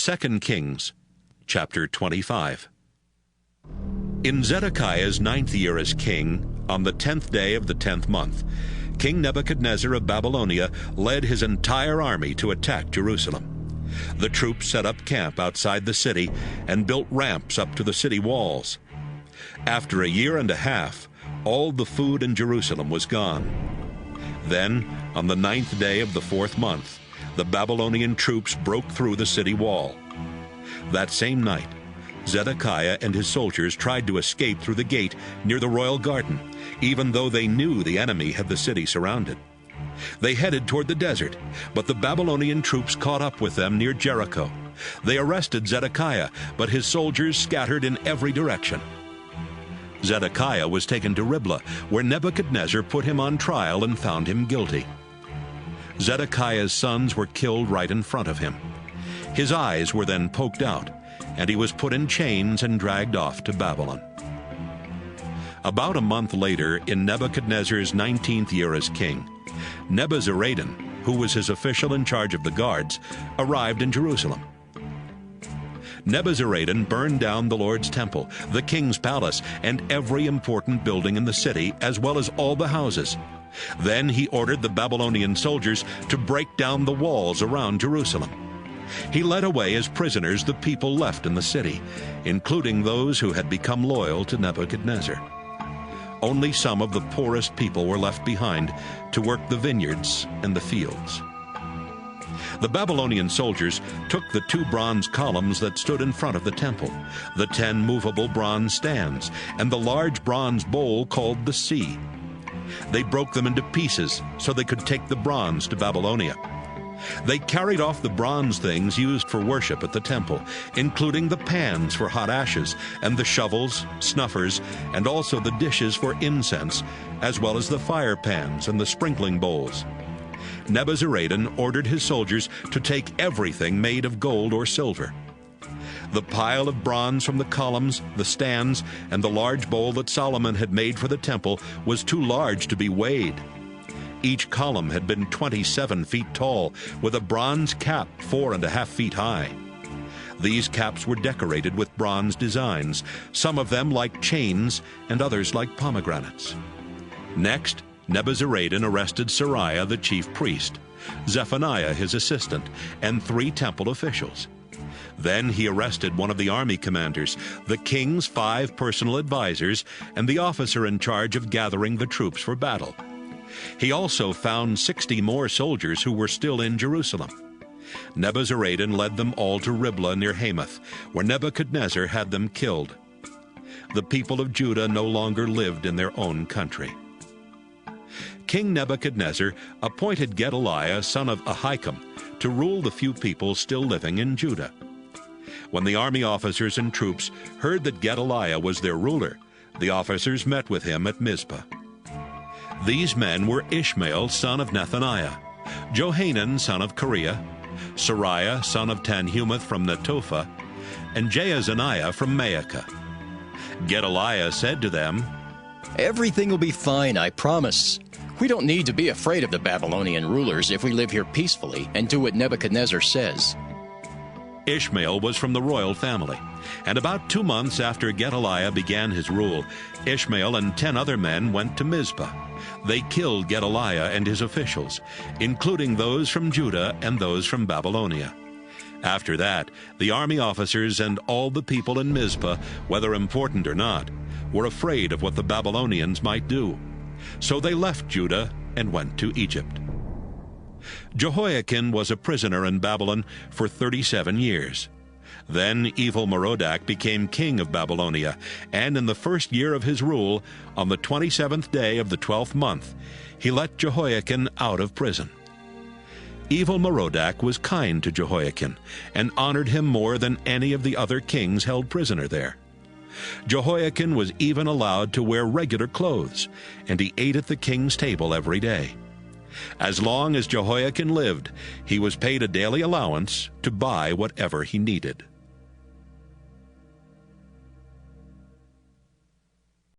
2 Kings, chapter 25. In Zedekiah's 9th year as king, on the 10th day of the 10th month, King Nebuchadnezzar of Babylonia led his entire army to attack Jerusalem. The troops set up camp outside the city and built ramps up to the city walls. After a year and a half, all the food in Jerusalem was gone. Then, on the 9th day of the 4th month, the Babylonian troops broke through the city wall. That same night, Zedekiah and his soldiers tried to escape through the gate near the royal garden, even though they knew the enemy had the city surrounded. They headed toward the desert, but the Babylonian troops caught up with them near Jericho. They arrested Zedekiah, but his soldiers scattered in every direction. Zedekiah was taken to Riblah, where Nebuchadnezzar put him on trial and found him guilty. Zedekiah's sons were killed right in front of him. His eyes were then poked out, and he was put in chains and dragged off to Babylon. About a month later, in Nebuchadnezzar's 19th year as king, Nebuzaradan, who was his official in charge of the guards, arrived in Jerusalem. Nebuzaradan burned down the Lord's temple, the king's palace, and every important building in the city, as well as all the houses. Then he ordered the Babylonian soldiers to break down the walls around Jerusalem. He led away as prisoners the people left in the city, including those who had become loyal to Nebuchadnezzar. Only some of the poorest people were left behind to work the vineyards and the fields. The Babylonian soldiers took the 2 bronze columns that stood in front of the temple, the 10 movable bronze stands, and the large bronze bowl called the Sea. They broke them into pieces so they could take the bronze to Babylonia. They carried off the bronze things used for worship at the temple, including the pans for hot ashes, and the shovels, snuffers, and also the dishes for incense, as well as the fire pans and the sprinkling bowls. Nebuzaradan ordered his soldiers to take everything made of gold or silver. The pile of bronze from the columns, the stands, and the large bowl that Solomon had made for the temple was too large to be weighed. Each column had been 27 feet tall, with a bronze cap 4.5 feet high. These caps were decorated with bronze designs, some of them like chains and others like pomegranates. Next, Nebuzaradan arrested Sariah the chief priest, Zephaniah his assistant, and 3 temple officials. Then he arrested one of the army commanders, the king's 5 personal advisors, and the officer in charge of gathering the troops for battle. He also found 60 more soldiers who were still in Jerusalem. Nebuzaradan led them all to Riblah near Hamath, where Nebuchadnezzar had them killed. The people of Judah no longer lived in their own country. King Nebuchadnezzar appointed Gedaliah, son of Ahikam, to rule the few people still living in Judah. When the army officers and troops heard that Gedaliah was their ruler, the officers met with him at Mizpah. These men were Ishmael, son of Nethaniah, Johanan, son of Kareah, Sariah, son of Tanhumeth from Netophah, and Jaazaniah from Maacah. Gedaliah said to them, "Everything will be fine, I promise. We don't need to be afraid of the Babylonian rulers if we live here peacefully and do what Nebuchadnezzar says." Ishmael was from the royal family, and about 2 months after Gedaliah began his rule, Ishmael and 10 other men went to Mizpah. They killed Gedaliah and his officials, including those from Judah and those from Babylonia. After that, the army officers and all the people in Mizpah, whether important or not, were afraid of what the Babylonians might do. So they left Judah and went to Egypt. Jehoiakim was a prisoner in Babylon for 37 years. Then Evil-Merodach became king of Babylonia, and in the 1st year of his rule, on the 27th day of the 12th month, he let Jehoiakim out of prison. Evil-Merodach was kind to Jehoiakim and honored him more than any of the other kings held prisoner there. Jehoiakim was even allowed to wear regular clothes, and he ate at the king's table every day. As long as Jehoiakim lived, he was paid a daily allowance to buy whatever he needed.